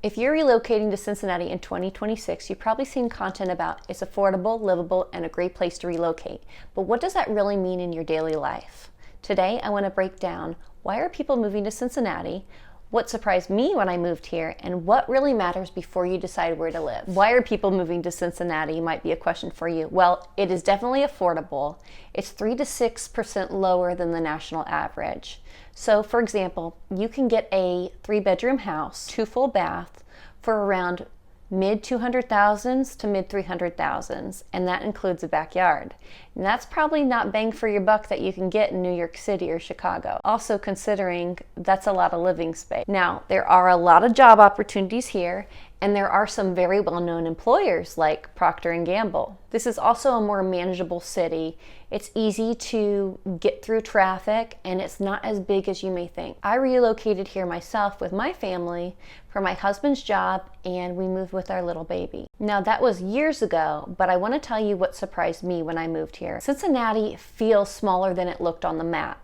If you're relocating to Cincinnati in 2026, you've probably seen content about it's affordable, livable, and a great place to relocate. But what does that really mean in your daily life? Today, I want to break down why are people moving to Cincinnati, what surprised me when I moved here, and what really matters before you decide where to live. Why are people moving to Cincinnati might be a question for you. Well, it is definitely affordable. It's 3 to 6% lower than the national average. So for example, you can get a 3-bedroom house, 2 full baths for around mid 200,000s to mid 300,000s, and that includes a backyard. And that's probably not bang for your buck that you can get in New York City or Chicago. Also considering that's a lot of living space. Now, there are a lot of job opportunities here, and there are some very well-known employers like Procter & Gamble. This is also a more manageable city. It's easy to get through traffic, and it's not as big as you may think. I relocated here myself with my family for my husband's job, and we moved with our little baby. Now, that was years ago, but I want to tell you what surprised me when I moved here. Cincinnati feels smaller than it looked on the map.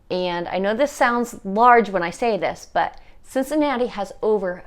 And I know this sounds large when I say this, but Cincinnati has over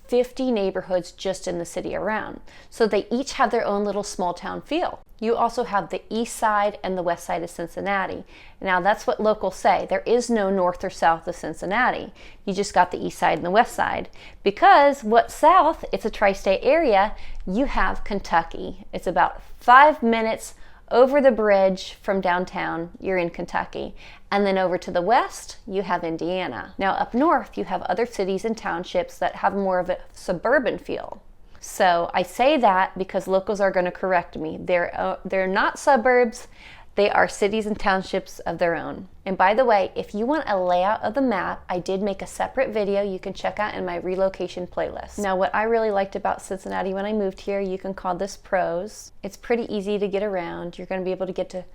50 neighborhoods just in the city around. So they each have their own little small town feel. You also have the east side and the west side of Cincinnati. Now that's what locals say. There is no north or south of Cincinnati. You just got the east side and the west side. Because what's south, it's a tri-state area, you have Kentucky. It's about 5 minutes over the bridge from downtown, you're in Kentucky. And then over to the west, you have Indiana. Now up north, you have other cities and townships that have more of a suburban feel. So I say that because locals are going to correct me. They're not suburbs, they are cities and townships of their own. And by the way, if you want a layout of the map, I did make a separate video you can check out in my relocation playlist. Now, what I really liked about Cincinnati when I moved here, you can call this pros. It's pretty easy to get around. You're going to be able to get to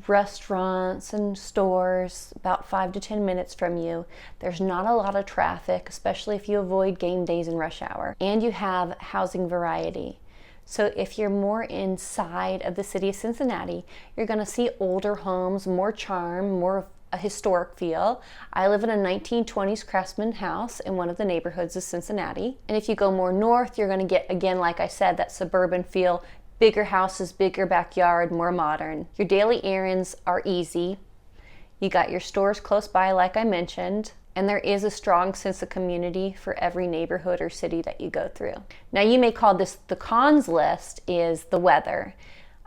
restaurants and stores about 5 to 10 minutes from you. There's not a lot of traffic, especially if you avoid game days and rush hour. And you have housing variety. So if you're more inside of the city of Cincinnati, you're going to see older homes, more charm, more a historic feel. I live in a 1920s craftsman house in one of the neighborhoods of Cincinnati. And if you go more north, you're going to get, again, like I said, that suburban feel. Bigger houses, bigger backyard, more modern. Your daily errands are easy. You got your stores close by, like I mentioned, and there is a strong sense of community for every neighborhood or city that you go through. Now, you may call this the cons list is the weather.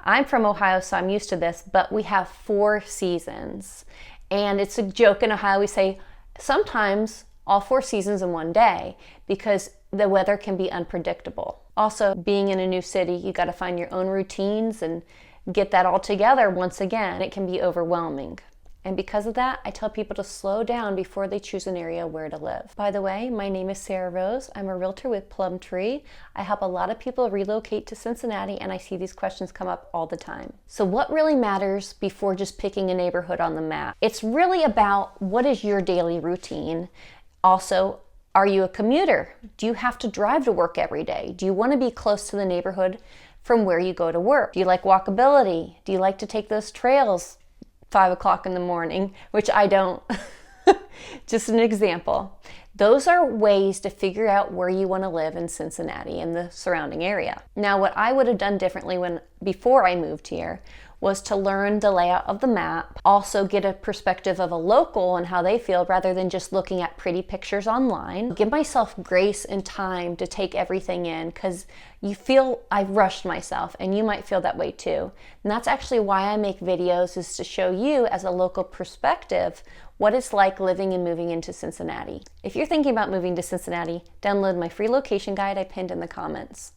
I'm from Ohio, so I'm used to this, but we have 4 seasons. And it's a joke in Ohio, we say sometimes all 4 seasons in one day because the weather can be unpredictable. Also, being in a new city, you got to find your own routines and get that all together once again. It can be overwhelming. And because of that, I tell people to slow down before they choose an area where to live. By the way, my name is Sarah Rose. I'm a realtor with Plum Tree. I help a lot of people relocate to Cincinnati, and I see these questions come up all the time. So what really matters before just picking a neighborhood on the map? It's really about what is your daily routine. Also, are you a commuter? Do you have to drive to work every day? Do you want to be close to the neighborhood from where you go to work? Do you like walkability? Do you like to take those trails 5 o'clock in the morning, which I don't? Just an example. Those are ways to figure out where you want to live in Cincinnati and the surrounding area. Now, what I would have done differently before I moved here was to learn the layout of the map, also get a perspective of a local and how they feel rather than just looking at pretty pictures online. Give myself grace and time to take everything in because you feel I've rushed myself, and you might feel that way too. And that's actually why I make videos, is to show you as a local perspective what it's like living and moving into Cincinnati. If you're thinking about moving to Cincinnati, download my free location guide I pinned in the comments.